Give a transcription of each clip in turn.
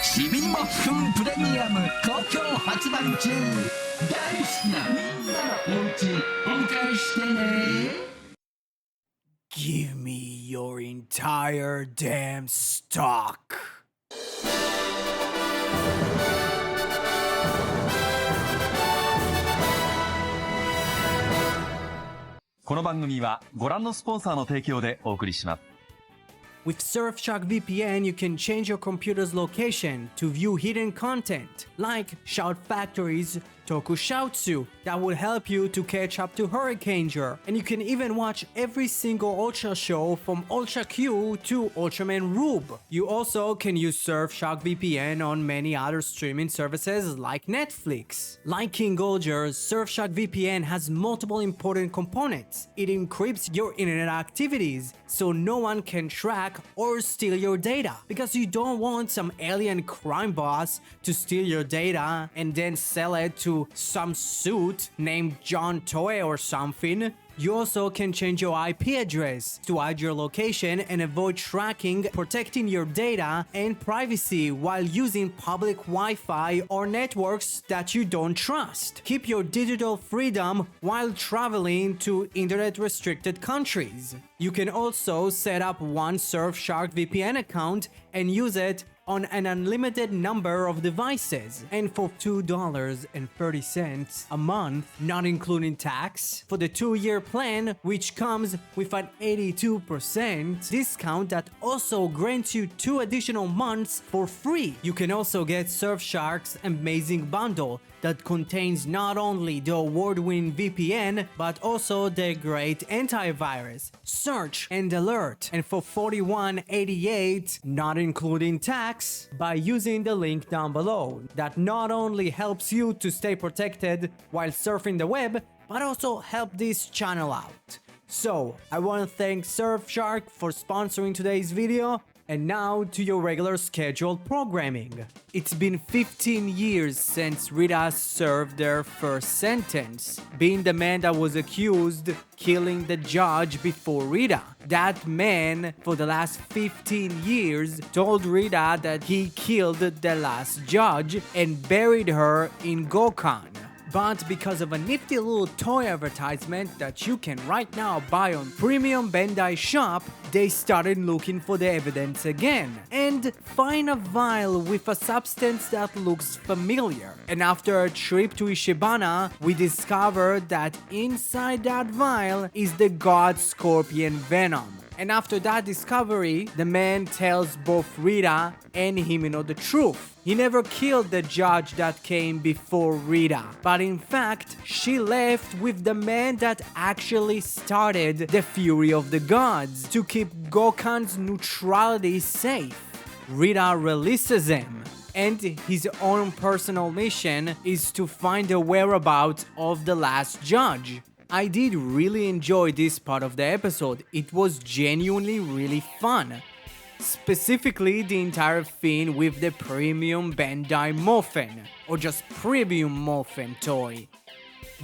しびりも含むプレミアム好評発売中。大好きなみんなのおうちお迎えしてね。 Give me your entire damn stock. この番組はご覧のスポンサーの提供でお送りします。 With Surfshark VPN, you can change your computer's location to view hidden content, like shout factories, tokushoutsu, that will help you to catch up to Hurricaneger. And you can even watch every single Ultra show from Ultra Q to Ultraman Rube. You also can use Surfshark VPN on many other streaming services like Netflix. Like King Ohger, Surfshark VPN has multiple important components. It encrypts your internet activities, so no one can track or steal your data, because you don't want some alien crime boss to steal your data and then sell it to some suit named John Toy or something. You also can change your IP address to hide your location and avoid tracking, protecting your data and privacy while using public Wi-Fi or networks that you don't trust. Keep your digital freedom while traveling to internet-restricted countries. You can also set up one Surfshark VPN account and use it on an unlimited number of devices. And for $2.30 a month, not including tax, for the 2-year plan, which comes with an 82% discount that also grants you 2 additional months for free. You can also get Surfshark's amazing bundle that contains not only the award-winning VPN, but also the great antivirus, search, and alert. And for $41.88, not including tax, by using the link down below, that not only helps you to stay protected while surfing the web, but also help this channel out. So, I want to thank Surfshark for sponsoring today's video. And now to your regular scheduled programming. It's been 15 years since Rita served their first sentence, being the man that was accused killing the judge before Rita. That man, for the last 15 years, told Rita that he killed the last judge and buried her in Gokhan. But because of a nifty little toy advertisement that you can right now buy on Premium Bandai Shop, they started looking for the evidence again and find a vial with a substance that looks familiar. And after a trip to Ishibana, we discovered that inside that vial is the god Scorpion Venom. And after that discovery, the man tells both Rita and Himeno the truth. He never killed the judge that came before Rita, but in fact, she left with the man that actually started the Fury of the Gods to keep Gokhan's neutrality safe. Rita releases him, and his own personal mission is to find the whereabouts of the last judge. I did really enjoy this part of the episode. It was genuinely really fun. Specifically the entire thing with the Premium Bandai Morphin, or just Premium Morphin toy.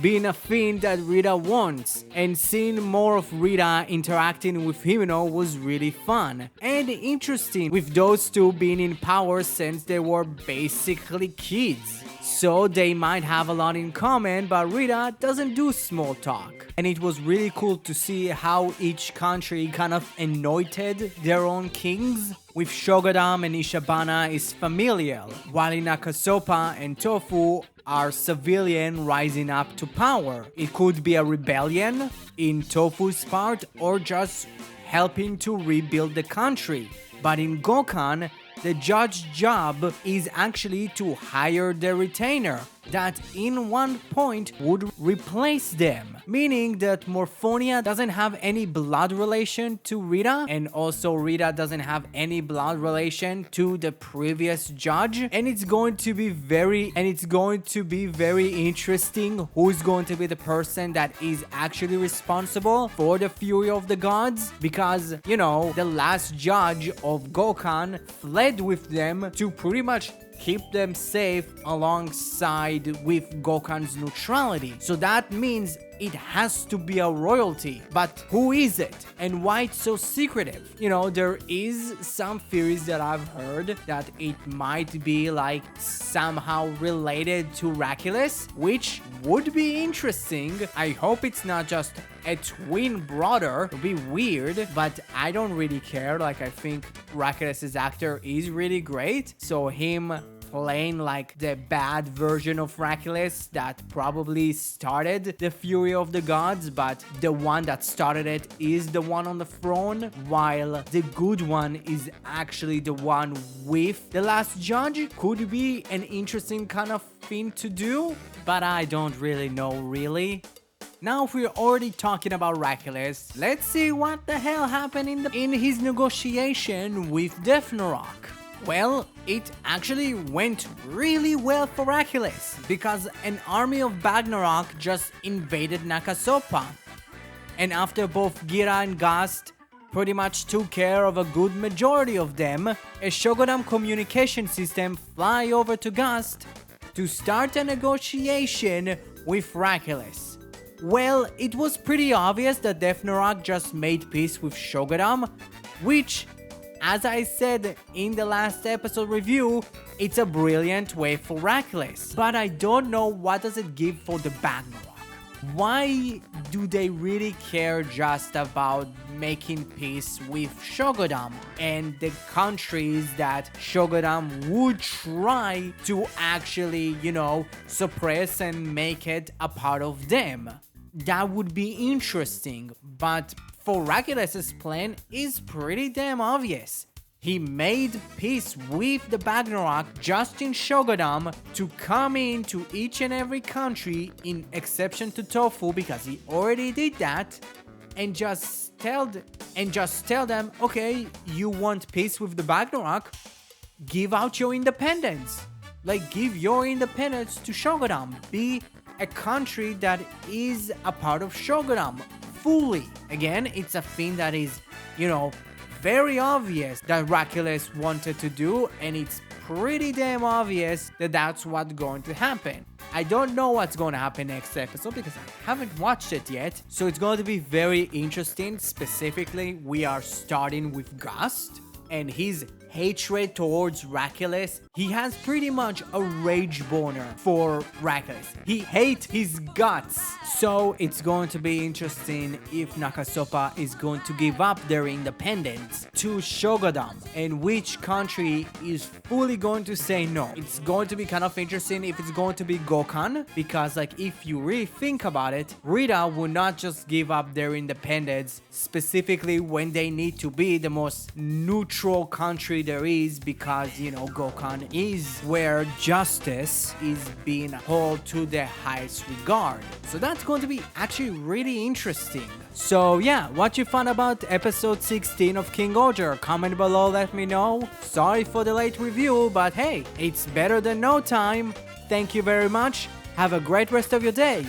Being a thing that Rita wants, and seeing more of Rita interacting with Himeno was really fun and interesting, with those two being in power since they were basically kids. So they might have a lot in common, but Rita doesn't do small talk. And it was really cool to see how each country kind of anointed their own kings. With Shogadam and Ishibana is familial, while in Akasopa and Tofu are civilian rising up to power. It could be a rebellion in Tofu's part or just helping to rebuild the country. But in Gokhan, the judge's job is actually to hire the retainer that in one point would replace them, meaning that Morphonia doesn't have any blood relation to Rita, and also Rita doesn't have any blood relation to the previous judge, and it's going to be very interesting who's going to be the person that is actually responsible for the Fury of the Gods, because, you know, the last judge of Gokhan fled with them to pretty much keep them safe alongside with Gokhan's neutrality. So that means it has to be a royalty. But who is it? And why it's so secretive? You know, there is some theories that I've heard that it might be like somehow related to Hercules, which would be interesting. I hope it's not just a twin brother. It would be weird, but I don't really care. Like, I think Hercules' actor is really great, so him playing like the bad version of Hercules that probably started the fury of the gods, but the one that started it is the one on the throne, while the good one is actually the one with the last judge. Could be an interesting kind of thing to do, but I don't really know really. Now, if we're already talking about Hercules, let's see what the hell happened in his negotiation with Defnarok. Well, it actually went really well for Hercules, because an army of Ragnarok just invaded Nakasopa. And after both Gira and Gast pretty much took care of a good majority of them, a Shogunam communication system fly over to Gast to start a negotiation with Hercules. Well, it was pretty obvious that Defnarok just made peace with Shogunam, which, as I said in the last episode review, it's a brilliant way for Hercules. But I don't know what does it give for the Ragnarok. Why do they really care just about making peace with Shogunam and the countries that Shogunam would try to actually, you know, suppress and make it a part of them? That would be interesting, but for Hercules' plan is pretty damn obvious. He made peace with the Ragnarok just in Shogunam to come into each and every country, in exception to Tofu, because he already did that, and just tell them, okay, you want peace with the Ragnarok? Give out your independence. Like, give your independence to Shogunam. Be a country that is a part of Shogunam fully. Again, it's a thing that is, you know, very obvious that Hercules wanted to do, and it's pretty damn obvious that that's what's going to happen. I don't know what's going to happen next episode because I haven't watched it yet, so it's going to be very interesting. Specifically, we are starting with Gast and his hatred towards Hercules. He has pretty much a rage boner for Hercules. He hates his guts. So it's going to be interesting if Nakasopa is going to give up their independence to Shogunam, and which country is fully going to say no. It's going to be kind of interesting if it's going to be Gokan, because like, if you really think about it, Rita will not just give up their independence specifically when they need to be the most neutral country there is, because, you know, Gokan is where justice is being held to the highest regard. So that's going to be actually really interesting. So yeah, what you found about episode 16 of King Ohger? Comment below, let me know. Sorry for the late review, but hey, it's better than no time. Thank you very much. Have a great rest of your day.